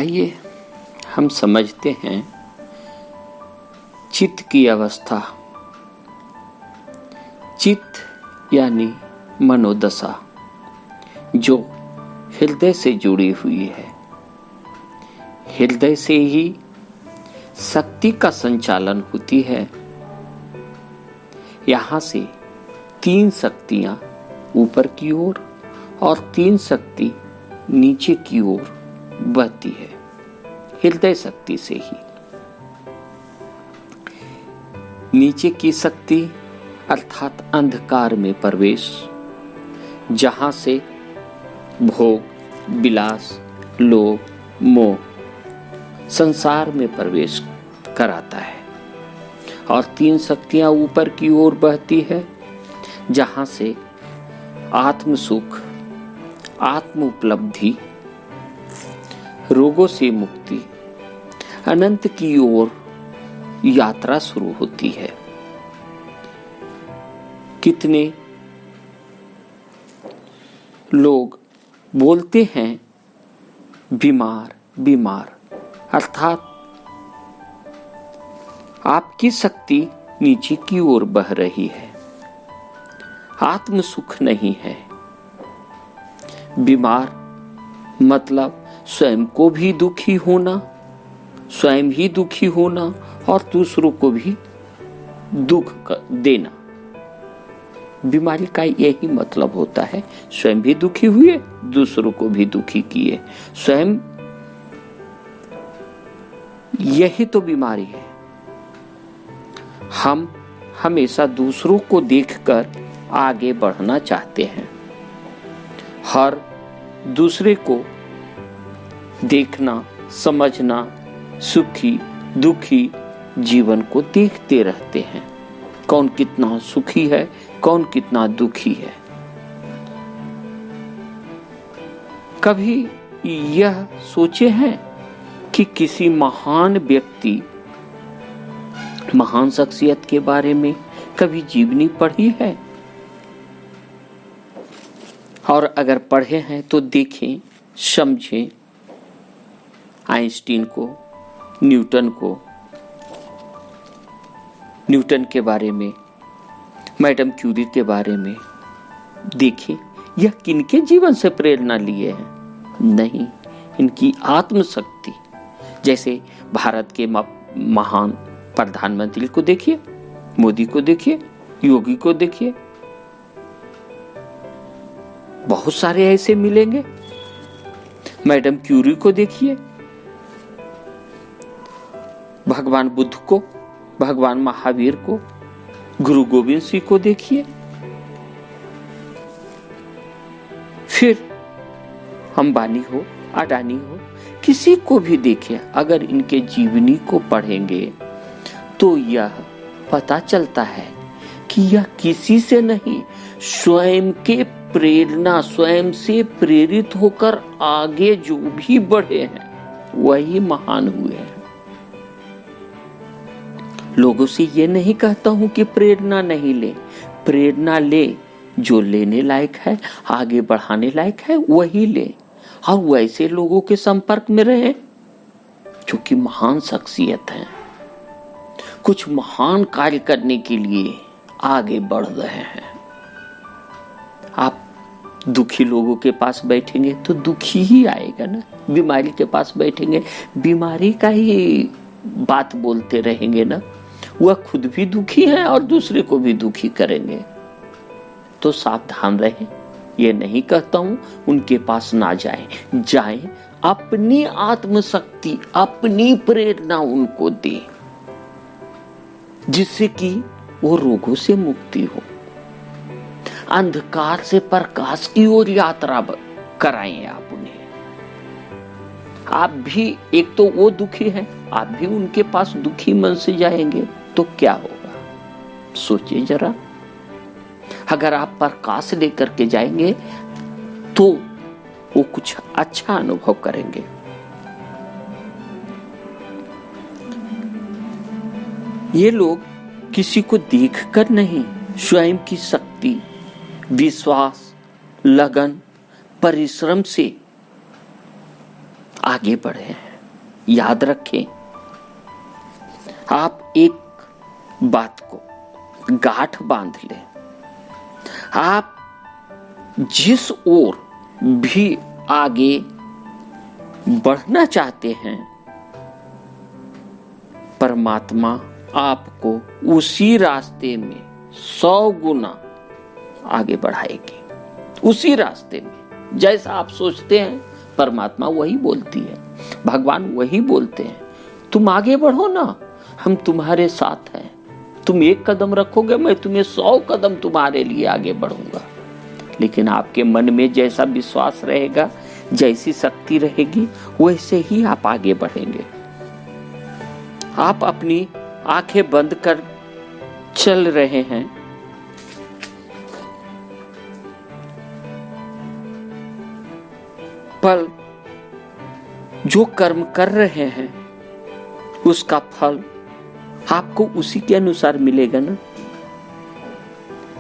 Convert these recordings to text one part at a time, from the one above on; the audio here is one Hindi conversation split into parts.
आइए हम समझते हैं चित्त की अवस्था। चित्त यानी मनोदशा जो हृदय से जुड़ी हुई है। हृदय से ही शक्ति का संचालन होती है। यहाँ से 3 शक्तियां ऊपर की ओर और 3 शक्ति नीचे की ओर बहती है, हृदय शक्ति से ही। नीचे की शक्ति अर्थात अंधकार में प्रवेश, जहां से भोग, विलास, लोभ, मोह संसार में प्रवेश कराता है। और 3 शक्तियां ऊपर की ओर बहती है, जहां से आत्म सुख, आत्म उपलब्धि, रोगों से मुक्ति, अनंत की ओर यात्रा शुरू होती है। कितने लोग बोलते हैं बीमार बीमार, अर्थात आपकी शक्ति नीचे की ओर बह रही है, आत्म सुख नहीं है। बीमार मतलब स्वयं को भी दुखी होना, स्वयं ही दुखी होना और दूसरों को भी दुख देना। बीमारी का यही मतलब होता है, स्वयं भी दुखी हुए, दूसरों को भी दुखी किए। स्वयं, यही तो बीमारी है। हम हमेशा दूसरों को देखकर आगे बढ़ना चाहते हैं। हर दूसरे को देखना, समझना, सुखी दुखी जीवन को देखते रहते हैं। कौन कितना सुखी है, कौन कितना दुखी है। कभी यह सोचे हैं कि किसी महान व्यक्ति, महान शख्सियत के बारे में कभी जीवनी पढ़ी है? और अगर पढ़े हैं तो देखें, समझें। आइंस्टीन को, न्यूटन के बारे में, मैडम क्यूरी के बारे में देखें। यह किनके जीवन से प्रेरणा लिए हैं? नहीं, इनकी आत्मशक्ति। जैसे भारत के महान प्रधानमंत्री को देखिए, मोदी को देखिए, योगी को देखिए, बहुत सारे ऐसे मिलेंगे। मैडम क्यूरी को देखिए, भगवान बुद्ध को, भगवान महावीर को, गुरु गोविंद सिंह को देखिए। फिर अंबानी हो, अडानी हो, किसी को भी देखिए। अगर इनके जीवनी को पढ़ेंगे तो यह पता चलता है कि यह किसी से नहीं, स्वयं के प्रेरणा, स्वयं से प्रेरित होकर आगे जो भी बढ़े हैं वही महान हुए हैं। लोगों से ये नहीं कहता हूं कि प्रेरणा नहीं ले, प्रेरणा ले। जो लेने लायक है, आगे बढ़ाने लायक है, वही ले। और वैसे लोगों के संपर्क में रहे जो कि महान शख्सियत हैं, कुछ महान कार्य करने के लिए आगे बढ़ रहे हैं। आप दुखी लोगों के पास बैठेंगे तो दुखी ही आएगा ना। बीमारी के पास बैठेंगे, बीमारी का ही बात बोलते रहेंगे ना। वह खुद भी दुखी है और दूसरे को भी दुखी करेंगे। तो सावधान रहें। ये नहीं कहता हूं उनके पास ना जाएं, जाएं, अपनी आत्मशक्ति, अपनी प्रेरणा उनको दें, जिससे कि वो रोगों से मुक्ति हो, अंधकार से प्रकाश की ओर यात्रा कराएं आप उन्हें। आप भी, एक तो वो दुखी हैं, आप भी उनके पास दुखी मन से जाएंगे तो क्या होगा? सोचिए जरा। अगर आप प्रकाश लेकर के जाएंगे तो वो कुछ अच्छा अनुभव करेंगे। ये लोग किसी को देखकर नहीं, स्वयं की शक्ति, विश्वास, लगन, परिश्रम से आगे बढ़े हैं। याद रखें, आप एक बात को गांठ बांध लें, आप जिस ओर भी आगे बढ़ना चाहते हैं, परमात्मा आपको उसी रास्ते में 100 गुना आगे बढ़ाएगी। उसी रास्ते में जैसा आप सोचते हैं, परमात्मा वही बोलती है, भगवान वही बोलते हैं, तुम आगे बढ़ो ना, हम तुम्हारे साथ हैं। तुम एक कदम रखोगे, मैं तुम्हें 100 कदम तुम्हारे लिए आगे बढ़ूंगा। लेकिन आपके मन में जैसा विश्वास रहेगा, जैसी शक्ति रहेगी, वैसे ही आप आगे बढ़ेंगे। आप अपनी आंखें बंद कर चल रहे हैं, फल जो कर्म कर रहे हैं उसका फल आपको उसी के अनुसार मिलेगा ना।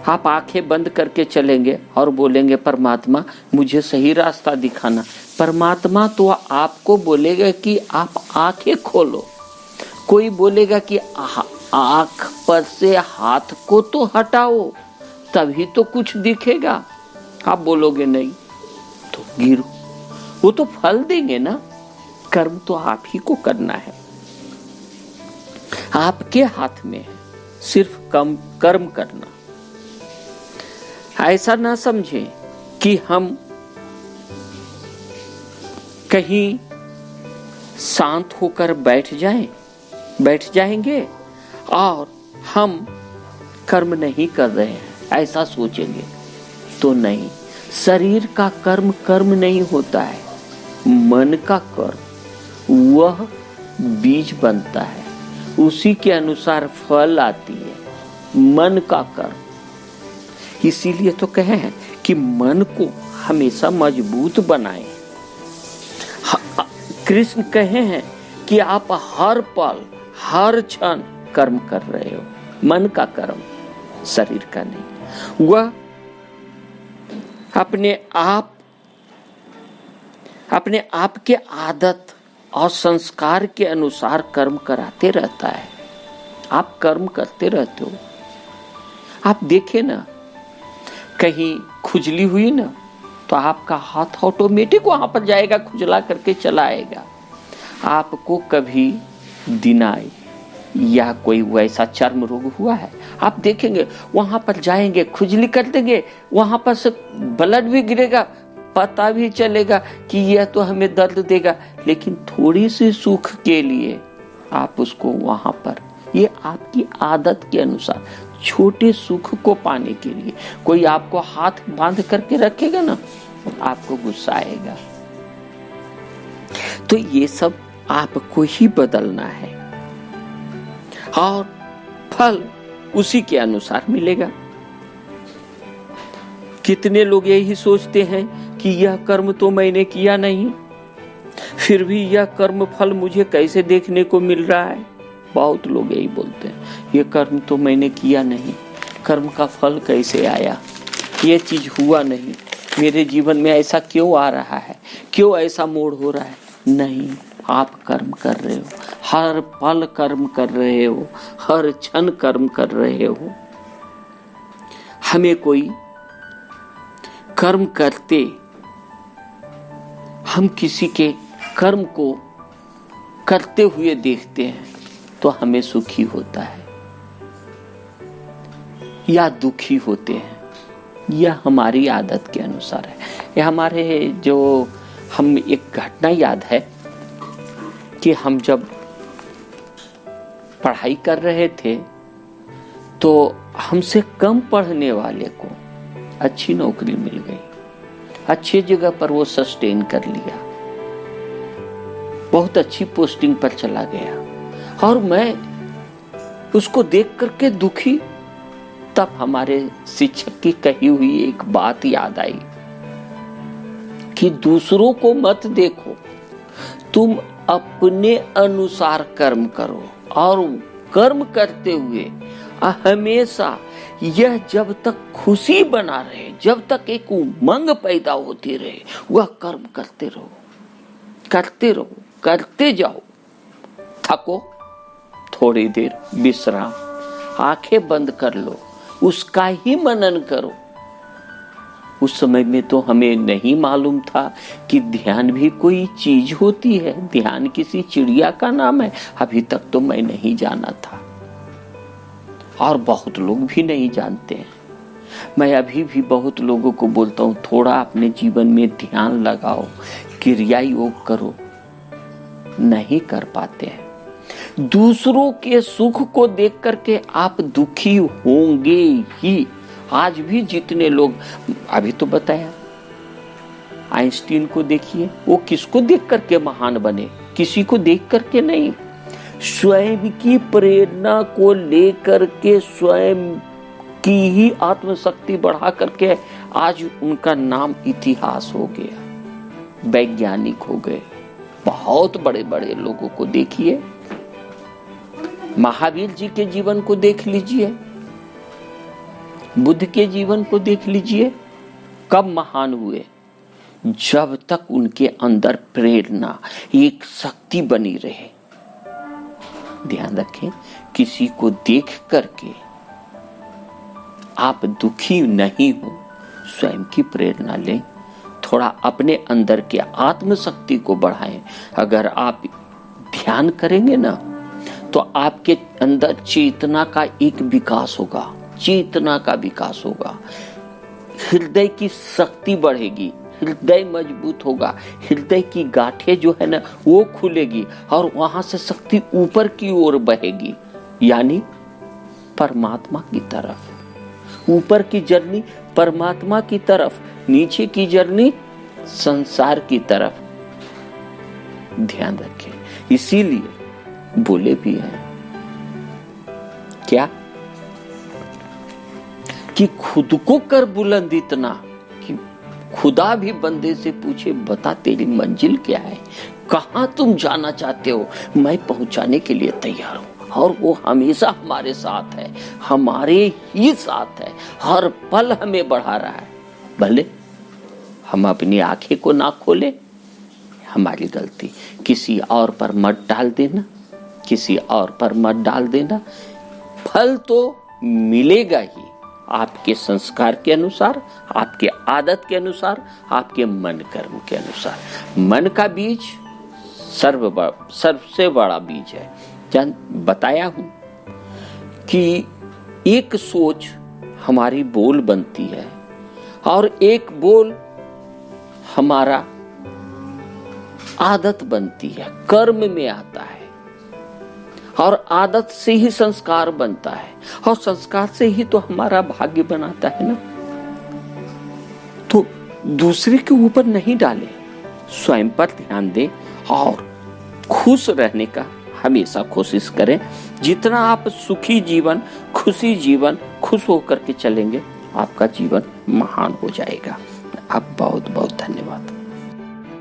आप आंखें बंद करके चलेंगे और बोलेंगे परमात्मा मुझे सही रास्ता दिखाना, परमात्मा तो आपको बोलेगा कि आप आंखें खोलो। कोई बोलेगा कि आंख पर से हाथ को तो हटाओ, तभी तो कुछ दिखेगा। आप बोलोगे नहीं तो गिरो, वो तो फल देंगे ना। कर्म तो आप ही को करना है, आपके हाथ में है सिर्फ कर्म करना। ऐसा ना समझें कि हम कहीं शांत होकर बैठ जाएंगे और हम कर्म नहीं कर रहे हैं, ऐसा सोचेंगे तो नहीं। शरीर का कर्म नहीं होता है, मन का कर्म वह बीज बनता है, उसी के अनुसार फल आती है, मन का कर्म। इसीलिए तो कहे हैं कि मन को हमेशा मजबूत बनाएं। कृष्ण कहे हैं कि आप हर पल हर क्षण कर्म कर रहे हो, मन का कर्म, शरीर का नहीं। वह अपने आप के आदत और संस्कार के अनुसार कर्म कराते रहता है। आप कर्म करते रहते हो। आप देखे ना, कहीं खुजली हुई ना तो आपका हाथ ऑटोमेटिक वहां पर जाएगा, खुजला करके चला आएगा। आपको कभी दिनाई या कोई वैसा चर्म रोग हुआ है, आप देखेंगे वहां पर जाएंगे, खुजली कर देंगे, वहां पर से ब्लड भी गिरेगा, पता भी चलेगा कि यह तो हमें दर्द देगा, लेकिन थोड़ी सी सुख के लिए आप उसको वहां पर, ये आपकी आदत के अनुसार छोटे सुख को पाने के लिए कोई आपको हाथ बांध करके रखेगा ना, आपको गुस्सा आएगा। तो ये सब आपको ही बदलना है और फल उसी के अनुसार मिलेगा। कितने लोग यही सोचते हैं कि यह कर्म तो मैंने किया नहीं, फिर भी यह कर्म फल मुझे कैसे देखने को मिल रहा है। बहुत लोग यही बोलते हैं, यह कर्म तो मैंने किया नहीं, कर्म का फल कैसे आया, यह चीज हुआ नहीं, मेरे जीवन में ऐसा क्यों आ रहा है, क्यों ऐसा मोड़ हो रहा है। नहीं, आप कर्म कर रहे हो, हर पल कर्म कर रहे हो, हर क्षण कर्म कर रहे हो। हमें कोई कर्म करते, हम किसी के कर्म को करते हुए देखते हैं तो हमें सुखी होता है या दुखी होते हैं, यह हमारी आदत के अनुसार है। यह हमारे जो हम एक घटना याद है कि हम जब पढ़ाई कर रहे थे तो हमसे कम पढ़ने वाले को अच्छी नौकरी मिल गई, अच्छी जगह पर वो सस्टेन कर लिया, बहुत अच्छी पोस्टिंग पर चला गया, और मैं उसको देख करके दुखी। तब हमारे शिक्षक की कही हुई एक बात याद आई कि दूसरों को मत देखो, तुम अपने अनुसार कर्म करो, और कर्म करते हुए हमेशा यह जब तक खुशी बना रहे, जब तक एक उमंग पैदा होती रहे, वह कर्म करते रहो, करते रहो, करते जाओ। थको, थोड़ी देर विश्राम, आंखें बंद कर लो, उसका ही मनन करो। उस समय में तो हमें नहीं मालूम था कि ध्यान भी कोई चीज होती है, ध्यान किसी चिड़िया का नाम है। अभी तक तो मैं नहीं जाना था और बहुत लोग भी नहीं जानते हैं। मैं अभी भी बहुत लोगों को बोलता हूं, थोड़ा अपने जीवन में ध्यान लगाओ, क्रिया योग करो, नहीं कर पाते हैं। दूसरों के सुख को देख करके आप दुखी होंगे ही। आज भी जितने लोग, अभी तो बताया आइंस्टीन को देखिए, वो किसको देख करके महान बने? किसी को देख करके नहीं, स्वयं की प्रेरणा को लेकर के, स्वयं की ही आत्मशक्ति बढ़ा करके आज उनका नाम इतिहास हो गया, वैज्ञानिक हो गए। बहुत बड़े बड़े लोगों को देखिए, महावीर जी के जीवन को देख लीजिए, बुद्ध के जीवन को देख लीजिए, कब महान हुए? जब तक उनके अंदर प्रेरणा, एक शक्ति बनी रहे। ध्यान रखें, किसी को देख करके आप दुखी नहीं हो, स्वयं की प्रेरणा लें, थोड़ा अपने अंदर के आत्मशक्ति को बढ़ाएं। अगर आप ध्यान करेंगे ना, तो आपके अंदर चेतना का एक विकास होगा, चेतना का विकास होगा, हृदय की शक्ति बढ़ेगी, हृदय मजबूत होगा, हृदय की गांठें जो है ना वो खुलेगी और वहां से शक्ति ऊपर की ओर बहेगी, यानी परमात्मा की तरफ। ऊपर की जर्नी परमात्मा की तरफ, नीचे की जर्नी संसार की तरफ। ध्यान रखें, इसीलिए बोले भी हैं क्या कि खुद को कर बुलंद इतना कि खुदा भी बंदे से पूछे, बता तेरी मंजिल क्या है, कहां तुम जाना चाहते हो, मैं पहुंचाने के लिए तैयार हूं। और वो हमेशा हमारे साथ है, हमारे ही साथ है, हर पल हमें बढ़ा रहा है। भले हम अपनी आंखें को ना खोले, हमारी गलती। किसी और पर मत डाल देना, किसी और पर मत डाल देना, फल तो मिलेगा ही, आपके संस्कार के अनुसार, आपके आदत के अनुसार, आपके मन कर्म के अनुसार। मन का बीज सबसे बड़ा बीज है। बताया हूं कि एक सोच हमारी बोल बनती है और एक बोल हमारा आदत बनती है, कर्म में आता है, और आदत से ही संस्कार बनता है, और संस्कार से ही तो हमारा भाग्य बनाता है ना। तो दूसरे के ऊपर नहीं डाले, स्वयं पर ध्यान दें और खुश रहने का हमेशा कोशिश करें। जितना आप सुखी जीवन, खुशी जीवन, खुश होकर के चलेंगे, आपका जीवन महान हो जाएगा। आप बहुत बहुत धन्यवाद।